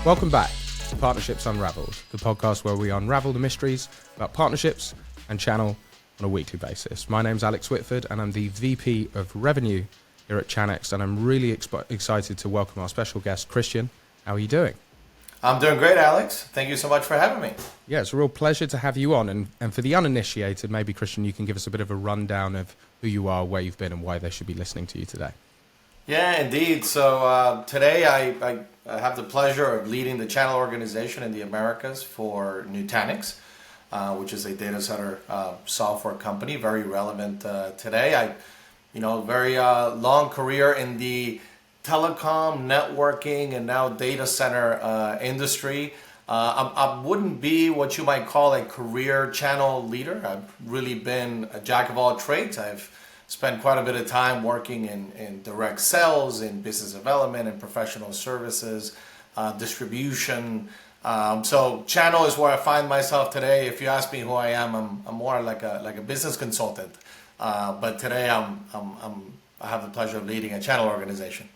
Welcome back to Partnerships Unraveled, the podcast where we unravel the mysteries about partnerships and channel on a weekly basis. My name's Alex Whitford and I'm the VP of Revenue here at Nutanix, and I'm really excited to welcome our special guest, Christian. How are you doing? I'm doing great, Alex. Thank you so much for having me. Yeah, it's a real pleasure to have you on. And for the uninitiated, maybe, Christian, you can give us a bit of a rundown of who you are, where you've been, and why they should be listening to you today. Yeah, indeed. So today I have the pleasure of leading the channel organization in the Americas for Nutanix, which is a data center software company, very relevant today. Very long career in the telecom, networking, and now data center industry. I wouldn't be what you might call a career channel leader. I've really been a jack of all trades. I've spent quite a bit of time working in direct sales, in business development, and professional services, distribution. So channel is where I find myself today. If you ask me who I am, I'm more like a business consultant. But today I have the pleasure of leading a channel organization.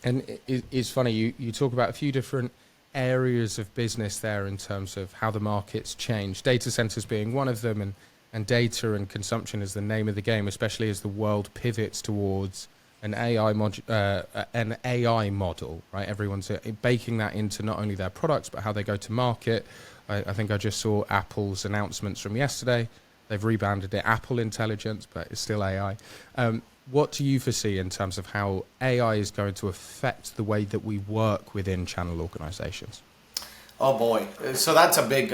And it's funny, you talk about a few different areas of business there in terms of how the market's changed. Data centers being one of them, and data and consumption is the name of the game, especially as the world pivots towards an AI model, right? Everyone's baking that into not only their products, but how they go to market. I think I just saw Apple's announcements from yesterday. They've rebranded it Apple Intelligence, but it's still AI. What do you foresee in terms of how AI is going to affect the way that we work within channel organizations? Oh boy, so that's a big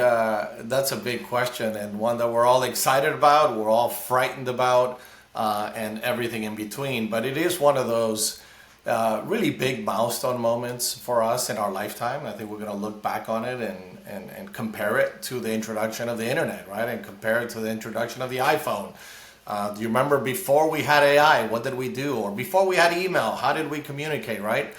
question, and one that we're all excited about, we're all frightened about, and everything in between. But it is one of those really big milestone moments for us in our lifetime. I think we're going to look back on it and compare it to the introduction of the internet, right? And compare it to the introduction of the iPhone. Do you remember before we had AI, what did we do? Or before we had email, how did we communicate, right?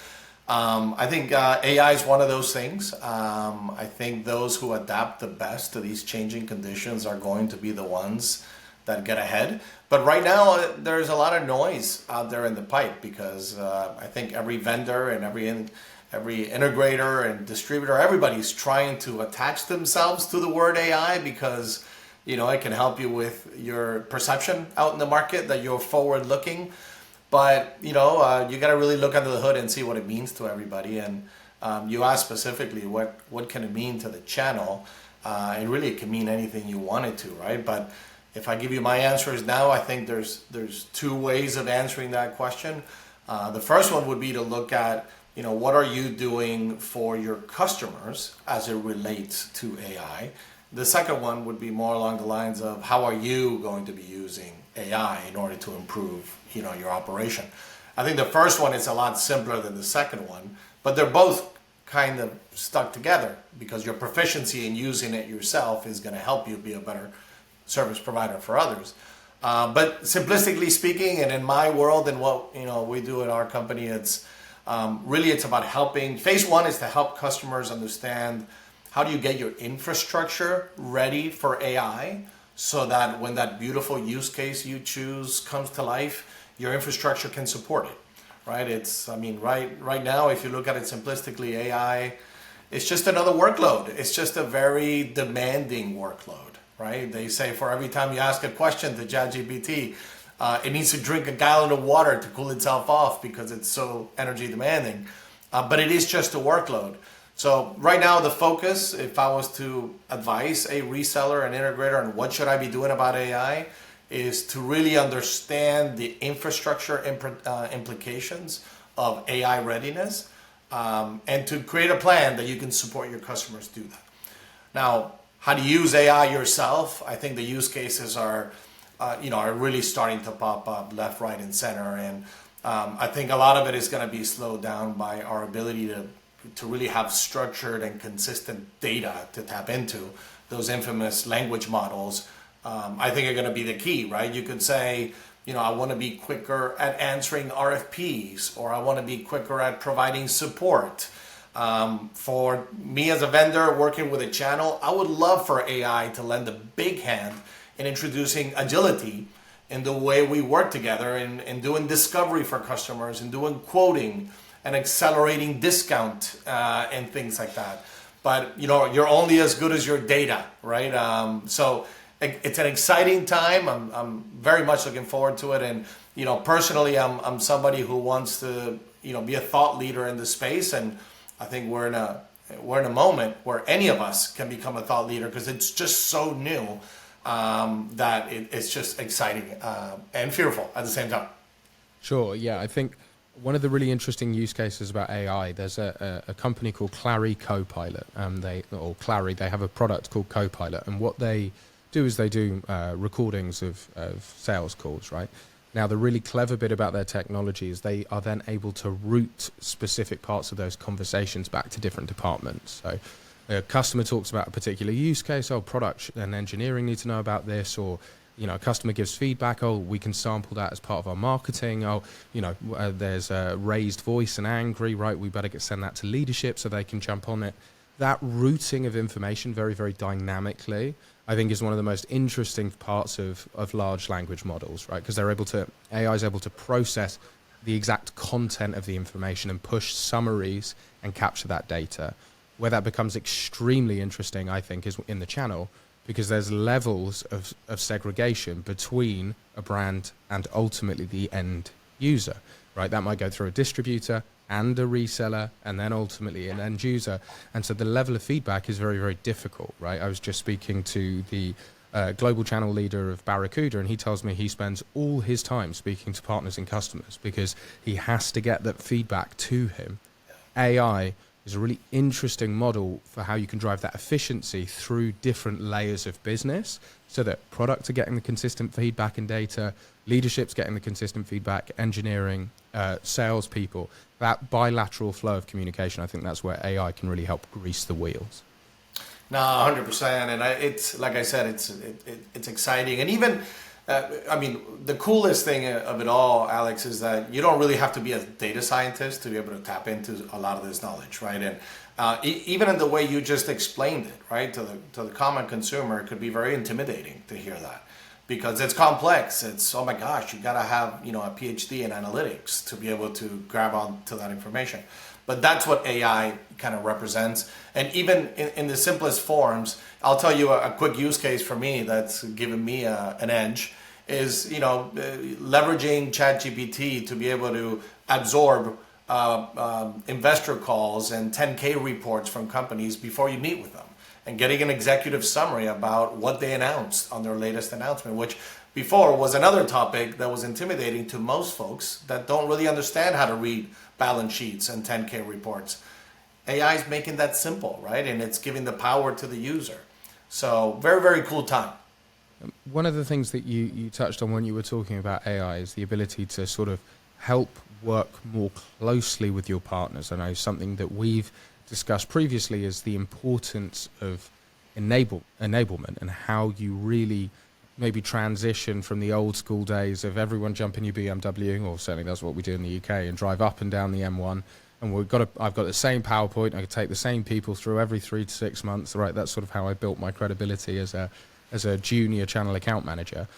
I think AI is one of those things. I think those who adapt the best to these changing conditions are going to be the ones that get ahead. But right now, there's a lot of noise out there in the pipe because I think every vendor and every integrator and distributor, everybody's trying to attach themselves to the word AI because it can help you with your perception out in the market that you're forward looking. But, you got to really look under the hood and see what it means to everybody. And you asked specifically what can it mean to the channel? And really it can mean anything you want it to, right? But if I give you my answers now, I think there's two ways of answering that question. The first one would be to look at, what are you doing for your customers as it relates to AI? The second one would be more along the lines of how are you going to be using AI in order to improve, your operation. I think the first one is a lot simpler than the second one, but they're both kind of stuck together because your proficiency in using it yourself is going to help you be a better service provider for others. But simplistically speaking, and in my world and what we do at our company, it's about helping. Phase one is to help customers understand how do you get your infrastructure ready for AI so that when that beautiful use case you choose comes to life, your infrastructure can support it, right? Right now, if you look at it simplistically, AI, it's just another workload. It's just a very demanding workload, right? They say for every time you ask a question to ChatGPT, it needs to drink a gallon of water to cool itself off because it's so energy demanding. But it is just a workload. So right now the focus, if I was to advise a reseller, an integrator, on what should I be doing about AI, is to really understand the infrastructure implications of AI readiness and to create a plan that you can support your customers do that. Now, how to use AI yourself, I think the use cases are really starting to pop up left, right, and center. And I think a lot of it is going to be slowed down by our ability to really have structured and consistent data to tap into. Those infamous language models, I think are going to be the key, right? You could say, I want to be quicker at answering RFPs, or I want to be quicker at providing support. For me as a vendor working with a channel, I would love for AI to lend a big hand in introducing agility in the way we work together and doing discovery for customers and doing quoting an accelerating discount and things like that. But you're only as good as your data, right? So it's an exciting time. I'm very much looking forward to it, and personally, I'm somebody who wants to be a thought leader in the space, and I think we're in a moment where any of us can become a thought leader because it's just so new that it's just exciting and fearful at the same time. Sure. Yeah, I think one of the really interesting use cases about AI, there's a company called Clary Copilot. They have a product called Copilot, and what they do is they do recordings of sales calls, right? Now, the really clever bit about their technology is they are then able to route specific parts of those conversations back to different departments. So a customer talks about a particular use case, product and engineering need to know about this, or a customer gives feedback, we can sample that as part of our marketing, there's a raised voice and angry, right, we better send that to leadership so they can jump on it. That routing of information very, very dynamically, I think, is one of the most interesting parts of large language models, right? Because AI is able to process the exact content of the information and push summaries and capture that data. Where that becomes extremely interesting, I think, is in the channel, because there's levels of segregation between a brand and ultimately the end user, right? That might go through a distributor and a reseller, and then ultimately an end user. And so the level of feedback is very, very difficult, right? I was just speaking to the global channel leader of Barracuda, and he tells me he spends all his time speaking to partners and customers because he has to get that feedback to him. AI is a really interesting model for how you can drive that efficiency through different layers of business, so that products are getting the consistent feedback and data, leadership's getting the consistent feedback, engineering, salespeople. That bilateral flow of communication, I think that's where AI can really help grease the wheels. No, 100%. And it's like I said, it's exciting. And even, the coolest thing of it all, Alex, is that you don't really have to be a data scientist to be able to tap into a lot of this knowledge, right? And even in the way you just explained it, right, to the common consumer, it could be very intimidating to hear that. Because it's complex. It's, oh my gosh, you gotta have a PhD in analytics to be able to grab onto that information. But that's what AI kind of represents. And even in the simplest forms, I'll tell you a quick use case for me that's given me an edge is leveraging ChatGPT to be able to absorb investor calls and 10K reports from companies before you meet with them, and getting an executive summary about what they announced on their latest announcement, which before was another topic that was intimidating to most folks that don't really understand how to read balance sheets and 10K reports. AI is making that simple, right? And it's giving the power to the user. So very, very cool time. One of the things that you touched on when you were talking about AI is the ability to sort of help work more closely with your partners. I know something that we've discussed previously is the importance of enablement, and how you really maybe transition from the old school days of everyone jumping your BMW, or certainly that's what we do in the UK, and drive up and down the M1. And I've got the same PowerPoint. I can take the same people through every 3 to 6 months, right? That's sort of how I built my credibility as a junior channel account manager.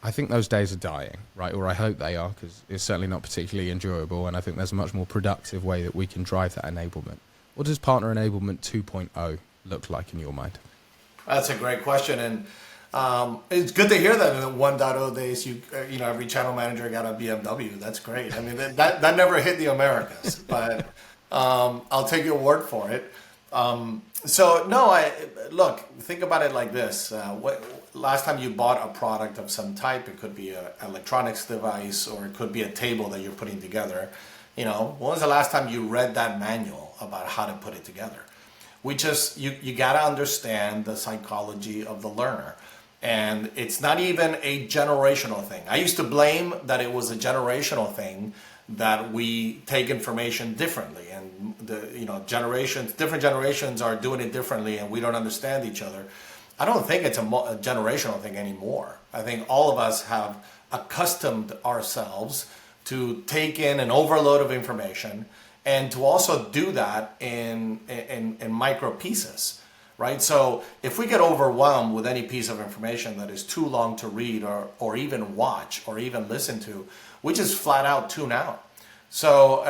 I think those days are dying, right? Or I hope they are, because it's certainly not particularly enjoyable. And I think there's a much more productive way that we can drive that enablement. What does partner enablement 2.0 look like in your mind? That's a great question, and it's good to hear that in the 1.0 days, every channel manager got a BMW. That's great. I mean, that never hit the Americas, but I'll take your word for it. Look, think about it like this. Last time you bought a product of some type, it could be an electronics device, or it could be a table that you're putting together. When was the last time you read that manual about how to put it together? You got to understand the psychology of the learner. And it's not even a generational thing. I used to blame that it was a generational thing, that we take information differently, and different generations are doing it differently, and we don't understand each other. I don't think it's a generational thing anymore. I think all of us have accustomed ourselves to take in an overload of information, and to also do that in micro pieces. Right? So if we get overwhelmed with any piece of information that is too long to read or even watch or even listen to, we just flat out tune out. So,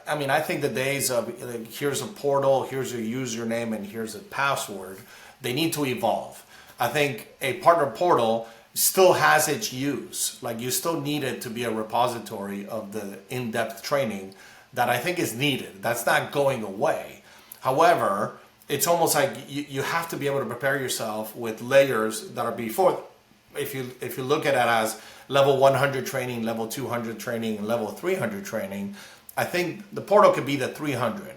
I mean, I think the days of here's a portal, here's a username, and here's a password, they need to evolve. I think a partner portal still has its use. Like, you still need it to be a repository of the in-depth training that I think is needed. That's not going away. However, it's almost like you have to be able to prepare yourself with layers that are before. If you look at it as level 100 training, level 200 training, and level 300 training, I think the portal could be the 300.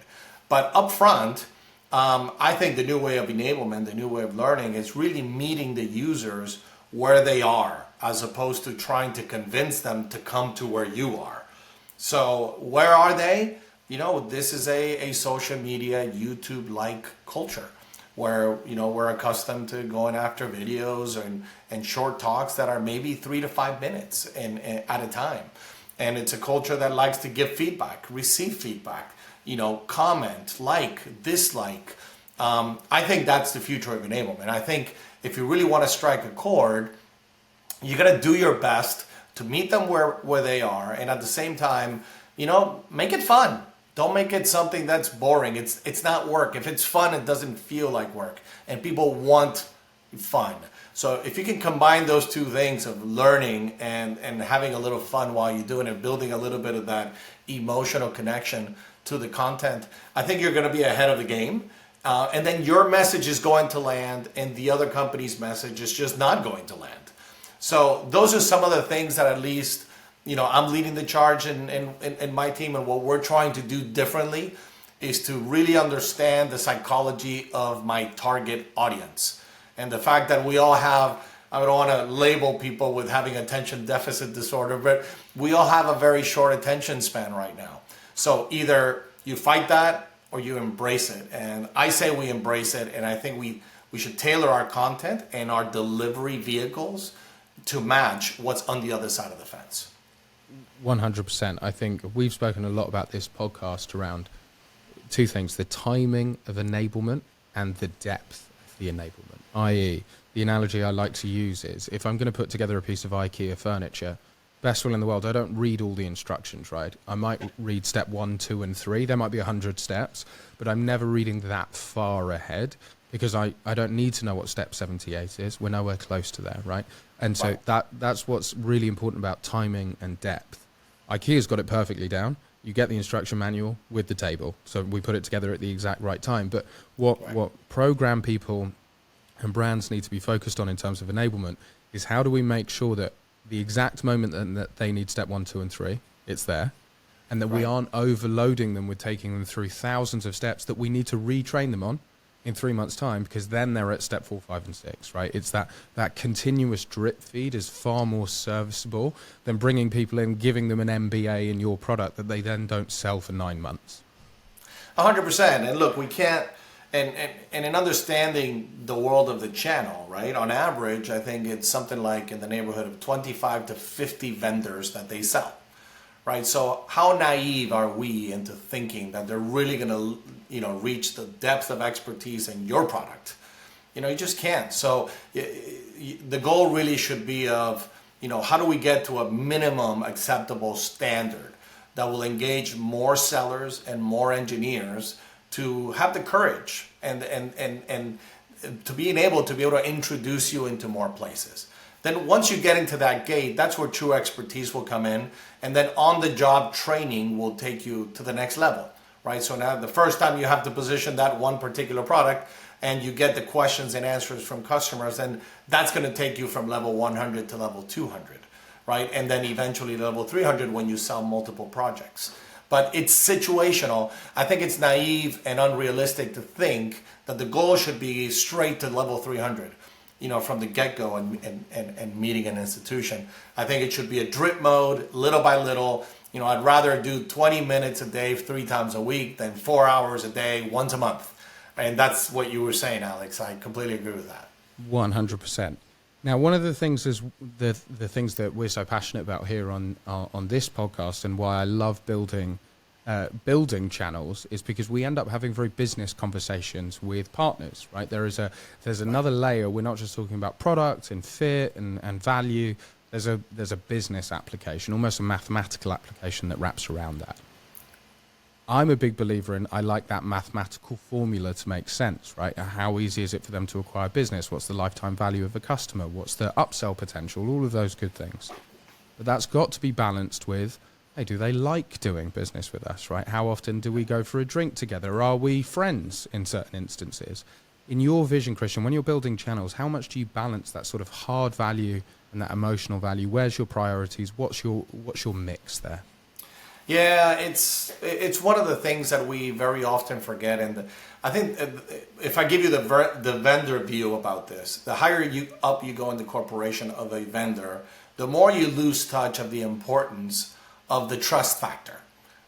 But up front, I think the new way of enablement, the new way of learning is really meeting the users where they are, as opposed to trying to convince them to come to where you are. So where are they? You know, this is a social media, YouTube-like culture where, you know, we're accustomed to going after videos and short talks that are maybe 3 to 5 minutes at a time. And it's a culture that likes to give feedback, receive feedback, you know, comment, like, dislike. I think that's the future of enablement. I think if you really want to strike a chord, you got to do your best to meet them where they are. And at the same time, you know, make it fun. Don't make it something that's boring. It's not work. If it's fun, it doesn't feel like work. And people want fun. So if you can combine those two things of learning and having a little fun while you're doing it, building a little bit of that emotional connection to the content, I think you're going to be ahead of the game. And then your message is going to land and the other company's message is just not going to land. So those are some of the things that at least, you know, I'm leading the charge in my team, and what we're trying to do differently is to really understand the psychology of my target audience. And the fact that we all have, I don't want to label people with having attention deficit disorder, but we all have a very short attention span right now. So either you fight that or you embrace it. And I say we embrace it, and I think we should tailor our content and our delivery vehicles to match what's on the other side of the fence. 100%. I think we've spoken a lot about this podcast around two things: the timing of enablement and the depth of the enablement. I.e., the analogy I like to use is, if I'm going to put together a piece of IKEA furniture, best will in the world, I don't read all the instructions, right? I might read step 1, 2, and 3. There might be 100 steps, but I'm never reading that far ahead because I don't need to know what step 78 is. We're nowhere close to there, right? And so that's what's really important about timing and depth. IKEA's got it perfectly down. You get the instruction manual with the table. So we put it together at the exact right time. But what program people and brands need to be focused on in terms of enablement is, how do we make sure that the exact moment that they need step 1, 2, and 3, it's there, and that we aren't overloading them with taking them through thousands of steps that we need to retrain them on in 3 months' time, because then they're at step 4, 5, and 6, right? It's that continuous drip feed is far more serviceable than bringing people in, giving them an MBA in your product that they then don't sell for 9 months. 100%. And look, we can't, and in understanding the world of the channel, right? On average, I think it's something like in the neighborhood of 25 to 50 vendors that they sell, right? So how naive are we into thinking that they're really going to, you know, reach the depth of expertise in your product? You know, you just can't. So the goal really should be of, you know, how do we get to a minimum acceptable standard that will engage more sellers and more engineers to have the courage and to be able to introduce you into more places. Then once you get into that gate, that's where true expertise will come in, and then on-the-job training will take you to the next level, right? So now the first time you have to position that one particular product and you get the questions and answers from customers, and that's going to take you from level 100 to level 200, right? And then eventually level 300 when you sell multiple projects. But it's situational. I think it's naive and unrealistic to think that the goal should be straight to level 300, you know, from the get-go and meeting an institution. I think it should be a drip mode, little by little. You know, I'd rather do 20 minutes a day, 3 times a week, than 4 hours a day, once a month. And that's what you were saying, Alex. I completely agree with that. 100%. Now, one of the things is the things that we're so passionate about here on this podcast, and why I love building channels, is because we end up having very business conversations with partners, right? There's another layer. We're not just talking about product and fit and value. There's a business application, almost a mathematical application that wraps around that. I'm a big believer in, I like that mathematical formula to make sense, right? How easy is it for them to acquire business? What's the lifetime value of a customer? What's the upsell potential? All of those good things. But that's got to be balanced with, hey, do they like doing business with us, right? How often do we go for a drink together? Are we friends in certain instances? In your vision, Christian, when you're building channels, how much do you balance that sort of hard value and that emotional value? Where's your priorities? What's your mix there? Yeah, it's one of the things that we very often forget, and I think if I give you the vendor view about this, the higher you go in the corporation of a vendor, the more you lose touch of the importance of the trust factor,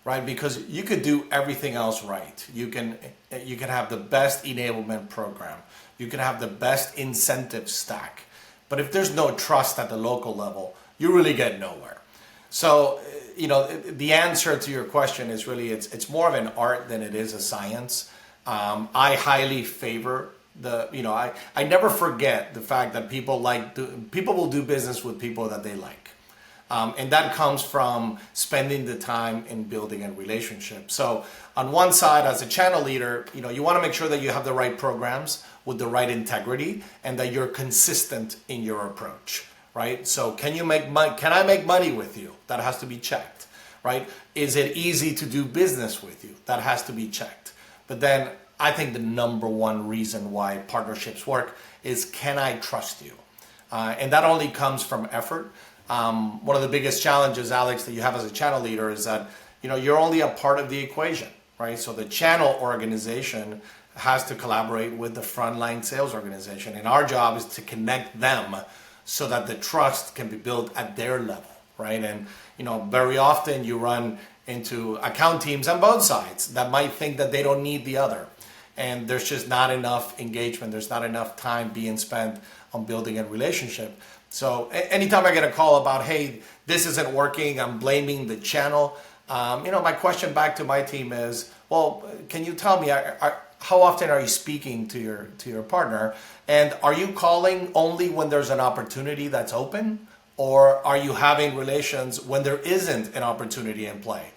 right? Because you could do everything else right. You can have the best enablement program, you can have the best incentive stack, but if there's no trust at the local level, you really get nowhere. So, the answer to your question is really, it's more of an art than it is a science. I highly favor I never forget the fact that people will do business with people that they like. And that comes from spending the time in building a relationship. So on one side, as a channel leader, you want to make sure that you have the right programs with the right integrity and that you're consistent in your approach. Right? So can I make money with you? That has to be checked, right? Is it easy to do business with you? That has to be checked. But then I think the number one reason why partnerships work is, can I trust you? And that only comes from effort. One of the biggest challenges, Alex, that you have as a channel leader is that, you're only a part of the equation, right? So the channel organization has to collaborate with the frontline sales organization. And our job is to connect them so that the trust can be built at their level, right? And, very often you run into account teams on both sides that might think that they don't need the other. And there's just not enough engagement. There's not enough time being spent on building a relationship. So anytime I get a call about, hey, this isn't working, I'm blaming the channel. My question back to my team is, well, can you tell me, how often are you speaking to your partner? And are you calling only when there's an opportunity that's open? Or are you having relations when there isn't an opportunity in play?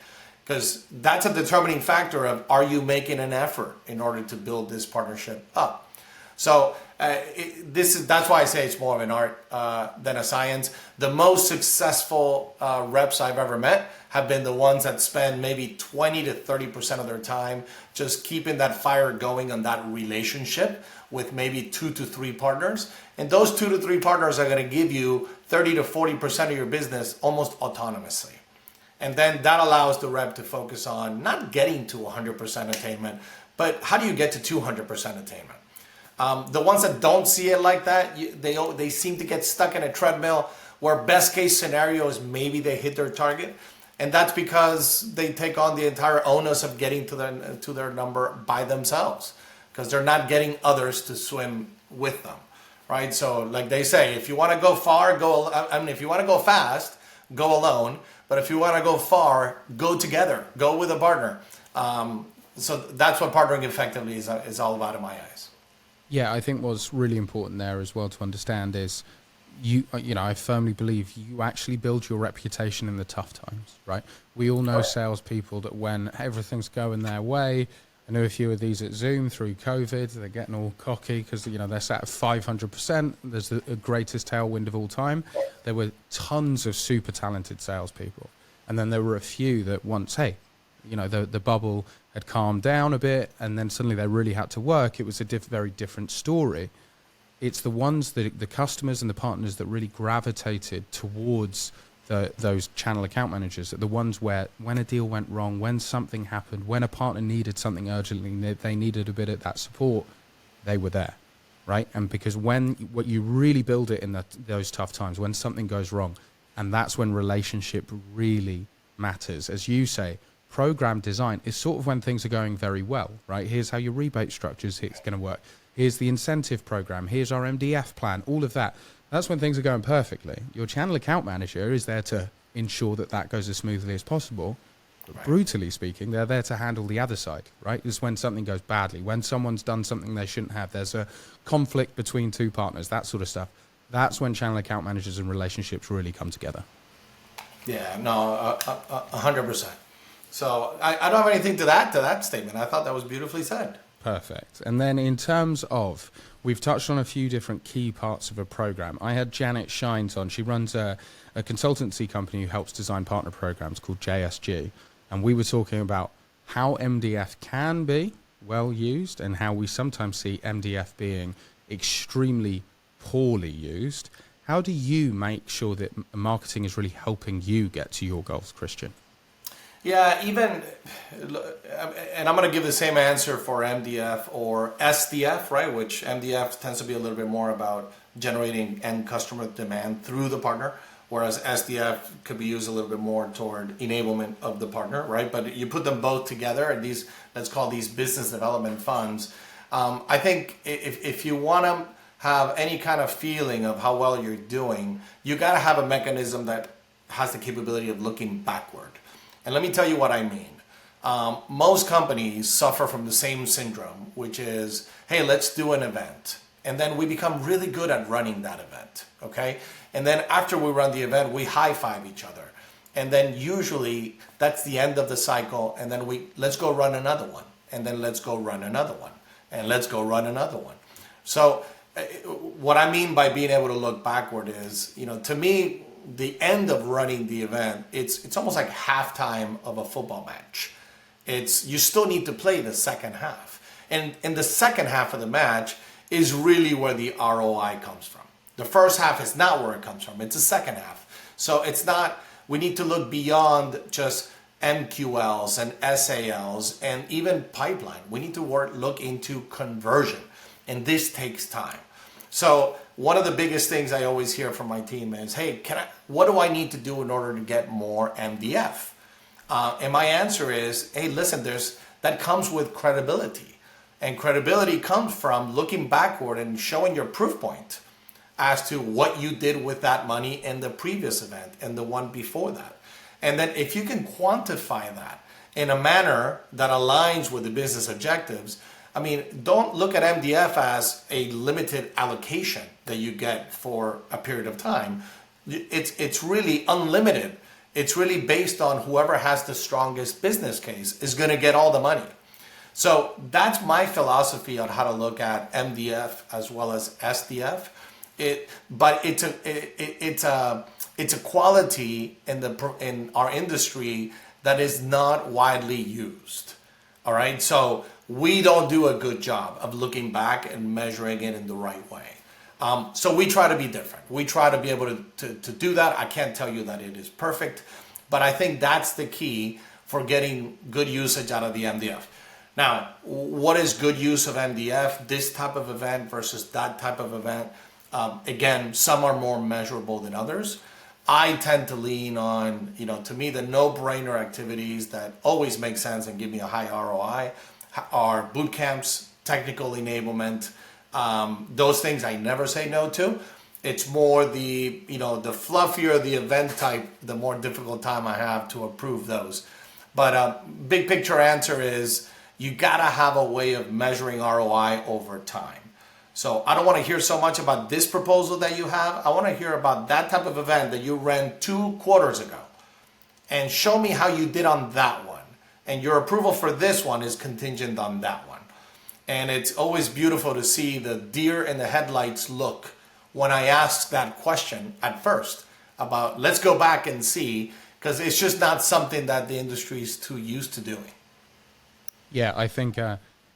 Because that's a determining factor of, are you making an effort in order to build this partnership up? So that's why I say it's more of an art than a science. The most successful reps I've ever met have been the ones that spend maybe 20 to 30% of their time just keeping that fire going on that relationship with maybe 2 to 3 partners. And those 2 to 3 partners are going to give you 30 to 40% of your business almost autonomously. And then that allows the rep to focus on not getting to 100% attainment, but how do you get to 200% attainment? The ones that don't see it like that, they seem to get stuck in a treadmill where best case scenario is maybe they hit their target. And that's because they take on the entire onus of getting to their number by themselves, because they're not getting others to swim with them, right? So like they say, if you want to go far, if you want to go fast, go alone. But if you want to go far, go together, go with a partner. So that's what partnering effectively is all about in my eyes. Yeah, I think what's really important there as well to understand is I firmly believe you actually build your reputation in the tough times, right? We all know salespeople that when everything's going their way, I know a few of these at Zoom through COVID, they're getting all cocky because, they're sat at 500%. There's the greatest tailwind of all time. There were tons of super talented salespeople. And then there were a few that once, the bubble had calmed down a bit and then suddenly they really had to work. It was a very different story. It's the ones that the customers and the partners that really gravitated towards those channel account managers, the ones where when a deal went wrong, when something happened, when a partner needed something urgently, they needed a bit of that support, they were there, right? And because what you really build it in those tough times, when something goes wrong, and that's when relationship really matters. As you say, program design is sort of when things are going very well, right? Here's how your rebate structure is going to work. Here's the incentive program. Here's our MDF plan, all of that. That's when things are going perfectly. Your channel account manager is there to ensure that goes as smoothly as possible. But brutally speaking, they're there to handle the other side, right? It's when something goes badly, when someone's done something they shouldn't have. There's a conflict between 2 partners, that sort of stuff. that's when channel account managers and relationships really come together. Yeah, no, 100%. So I don't have anything to add to that statement. I thought that was beautifully said. Perfect. And then in terms of, we've touched on a few different key parts of a program. I had Janet Shines on. She runs a consultancy company who helps design partner programs called JSG. And we were talking about how MDF can be well used and how we sometimes see MDF being extremely poorly used. How do you make sure that marketing is really helping you get to your goals, Christian? Yeah, even, and I'm going to give the same answer for MDF or SDF, right? Which MDF tends to be a little bit more about generating end customer demand through the partner, whereas SDF could be used a little bit more toward enablement of the partner, right? But you put them both together, and these, let's call these business development funds. I think if you want to have any kind of feeling of how well you're doing, you got to have a mechanism that has the capability of looking backward. And let me tell you what I mean. Most companies suffer from the same syndrome, which is, hey, let's do an event. And then we become really good at running that event, okay? And then after we run the event, we high-five each other. And then usually that's the end of the cycle. And then let's go run another one. And then let's go run another one. And let's go run another one. So what I mean by being able to look backward is, to me, the end of running the event, it's almost like halftime of a football match. You still need to play the second half. And in the second half of the match is really where the ROI comes from. The first half is not where it comes from. It's the second half. So we need to look beyond just MQLs and SALs and even pipeline. We need to look into conversion. And this takes time. So one of the biggest things I always hear from my team is, hey, what do I need to do in order to get more MDF? And my answer is, hey, listen, that comes with credibility. And credibility comes from looking backward and showing your proof point as to what you did with that money in the previous event and the one before that. And then if you can quantify that in a manner that aligns with the business objectives, I mean, don't look at MDF as a limited allocation that you get for a period of time. It's really unlimited. It's really based on whoever has the strongest business case is going to get all the money. So that's my philosophy on how to look at MDF as well as SDF. But it's a quality in our industry that is not widely used. All right, so we don't do a good job of looking back and measuring it in the right way. So we try to be different. We try to be able to do that. I can't tell you that it is perfect, but I think that's the key for getting good usage out of the MDF. Now, what is good use of MDF? This type of event versus that type of event. Again, some are more measurable than others. I tend to lean on, to me, the no-brainer activities that always make sense and give me a high ROI are boot camps, technical enablement. Those things I never say no to. It's more the fluffier the event type, the more difficult time I have to approve those. But big picture answer is you gotta have a way of measuring ROI over time. So I don't want to hear so much about this proposal that you have. I want to hear about that type of event that you ran 2 quarters ago. And show me how you did on that one. And your approval for this one is contingent on that one. And it's always beautiful to see the deer in the headlights look when I ask that question at first about let's go back and see, because it's just not something that the industry is too used to doing. Yeah, I think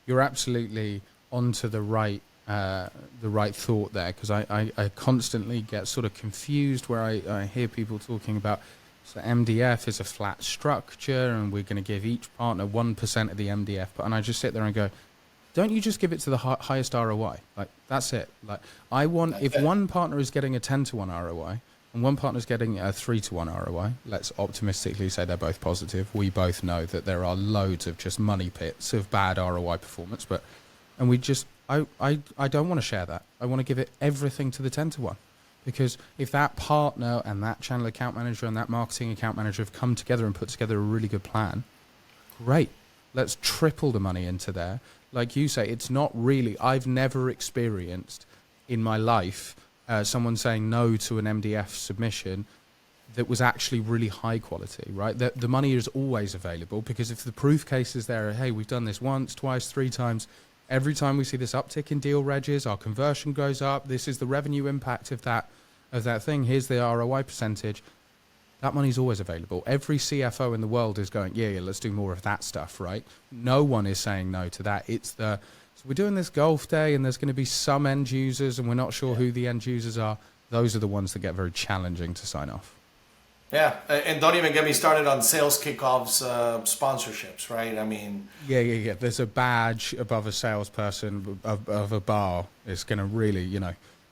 you're absolutely onto the right thought there, because I constantly get sort of confused where I hear people talking about so MDF is a flat structure and we're going to give each partner 1% of the MDF, and I just sit there and go, don't you just give it to the highest ROI? Like, that's it. Like, I want, if one partner is getting a 10-to-1 ROI and one partner is getting a 3-to-1 ROI, let's optimistically say they're both positive. We both know that there are loads of just money pits of bad ROI performance, and we just, I don't want to share that. I want to give it everything to the 10-to-1. Because if that partner and that channel account manager and that marketing account manager have come together and put together a really good plan, great. Let's triple the money into there. Like you say, it's not really, I've never experienced in my life someone saying no to an MDF submission that was actually really high quality, right? The money is always available, because if the proof case is there, hey, we've done this once, twice, 3 times, every time we see this uptick in deal regs, our conversion goes up, this is the revenue impact of that thing, here's the ROI percentage, that money's always available. Every CFO in the world is going, yeah, let's do more of that stuff, right? No one is saying no to that. So we're doing this golf day and there's going to be some end users and we're not sure who the end users are. Those are the ones that get very challenging to sign off. Yeah, and don't even get me started on sales kickoffs, sponsorships, right? I mean... Yeah. There's a badge above a salesperson of a bar. It's going to really,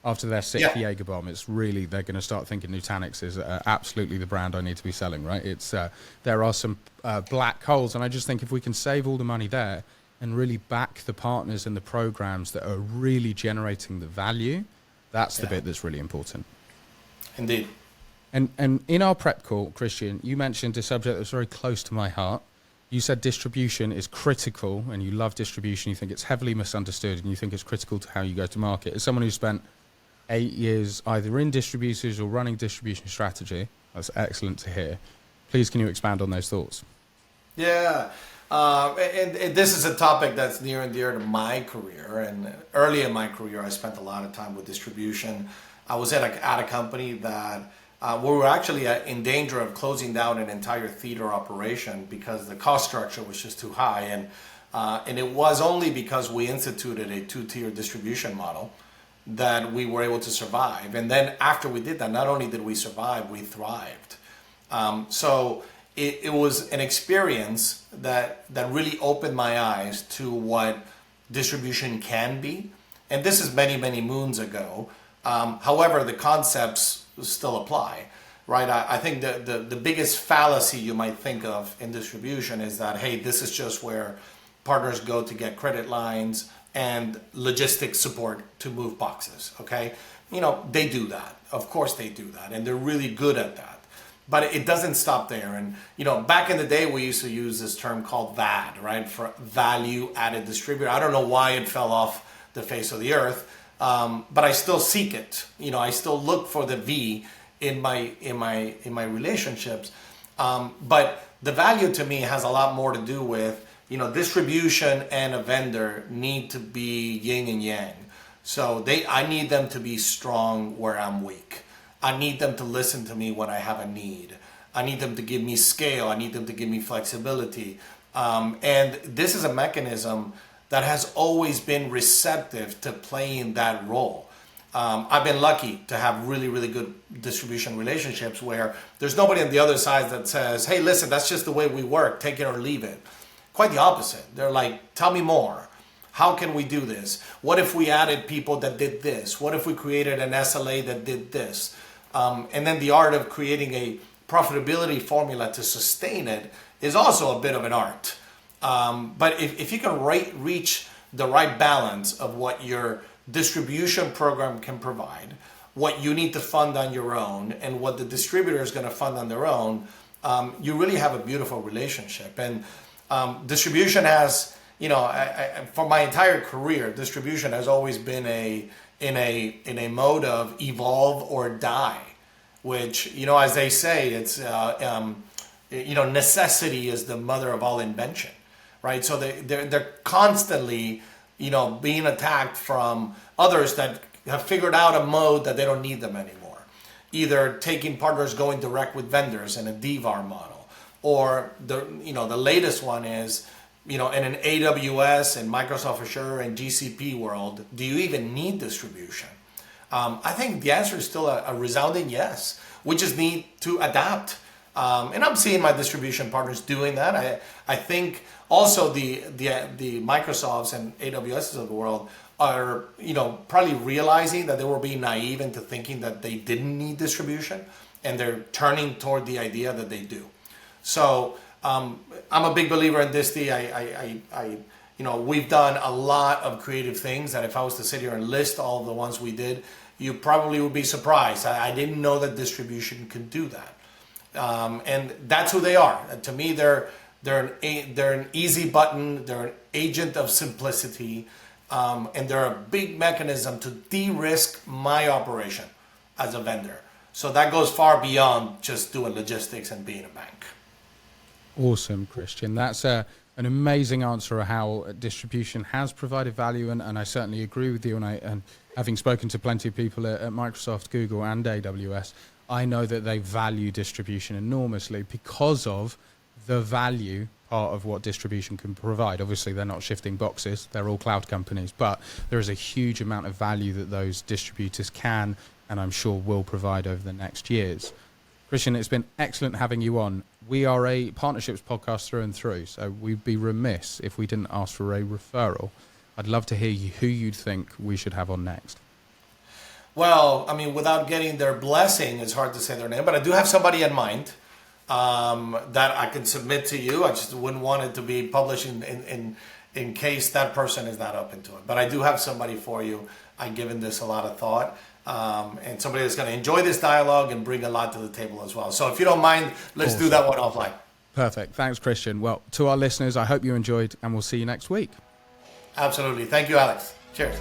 after their 6th Jaeger bomb, it's really, they're going to start thinking Nutanix is absolutely the brand I need to be selling, right? It's there are some black holes, and I just think if we can save all the money there and really back the partners and the programs that are really generating the value, that's the bit that's really important. Indeed. And in our prep call, Christian, you mentioned a subject that's very close to my heart. You said distribution is critical, and you love distribution. You think it's heavily misunderstood, and you think it's critical to how you go to market. As someone who spent 8 years either in distributors or running distribution strategy, that's excellent to hear. Please, can you expand on those thoughts? Yeah, and this is a topic that's near and dear to my career. And early in my career, I spent a lot of time with distribution. I was at a company that we were actually in danger of closing down an entire theater operation because the cost structure was just too high. And it was only because we instituted a 2-tier distribution model that we were able to survive. And then after we did that, not only did we survive, we thrived. So it was an experience that really opened my eyes to what distribution can be. And this is many, many moons ago. However, the concepts still apply, right? I think the biggest fallacy you might think of in distribution is that, hey, this is just where partners go to get credit lines and logistics support to move boxes, okay? They do that. Of course they do that, and they're really good at that. But it doesn't stop there. And, back in the day, we used to use this term called VAD, right? For value added distributor. I don't know why it fell off the face of the earth. But I still seek it. I still look for the V in my relationships. But the value to me has a lot more to do with, distribution and a vendor need to be yin and yang. So I need them to be strong where I'm weak. I need them to listen to me when I have a need. I need them to give me scale. I need them to give me flexibility. And this is a mechanism that has always been receptive to playing that role. I've been lucky to have really, really good distribution relationships where there's nobody on the other side that says, hey, listen, that's just the way we work, take it or leave it. Quite the opposite. They're like, tell me more. How can we do this? What if we added people that did this? What if we created an SLA that did this? And then the art of creating a profitability formula to sustain it is also a bit of an art. But if you can reach the right balance of what your distribution program can provide, what you need to fund on your own, and what the distributor is going to fund on their own, you really have a beautiful relationship. And distribution has, for my entire career, distribution has always been in a mode of evolve or die, which, as they say, it's necessity is the mother of all invention. Right, so they're constantly, being attacked from others that have figured out a mode that they don't need them anymore. Either taking partners going direct with vendors in a DVAR model, or the latest one is, in an AWS and Microsoft Azure and GCP world, do you even need distribution? I think the answer is still a resounding yes. We just need to adapt. And I'm seeing my distribution partners doing that. I think also the Microsofts and AWSs of the world are, probably realizing that they were being naive into thinking that they didn't need distribution, and they're turning toward the idea that they do. So I'm a big believer in this. We've done a lot of creative things that if I was to sit here and list all of the ones we did, you probably would be surprised. I didn't know that distribution could do that. And that's who they are. To me, they're an easy button. They're an agent of simplicity, and they're a big mechanism to de-risk my operation as a vendor. So that goes far beyond just doing logistics and being a bank. Awesome, Christian. That's an amazing answer of how distribution has provided value, and I certainly agree with you. And having spoken to plenty of people at Microsoft, Google, and AWS, I know that they value distribution enormously because of the value part of what distribution can provide. Obviously, they're not shifting boxes. They're all cloud companies, but there is a huge amount of value that those distributors can, and I'm sure will, provide over the next years. Christian, it's been excellent having you on. We are a partnerships podcast through and through, so we'd be remiss if we didn't ask for a referral. I'd love to hear who you'd think we should have on next. Well, I mean, without getting their blessing, it's hard to say their name, but I do have somebody in mind that I can submit to you. I just wouldn't want it to be published in case that person is not open to it. But I do have somebody for you. I've given this a lot of thought. And somebody that's going to enjoy this dialogue and bring a lot to the table as well. So if you don't mind, let's do that one offline. Perfect. Thanks, Christian. Well, to our listeners, I hope you enjoyed, and we'll see you next week. Absolutely. Thank you, Alex. Cheers.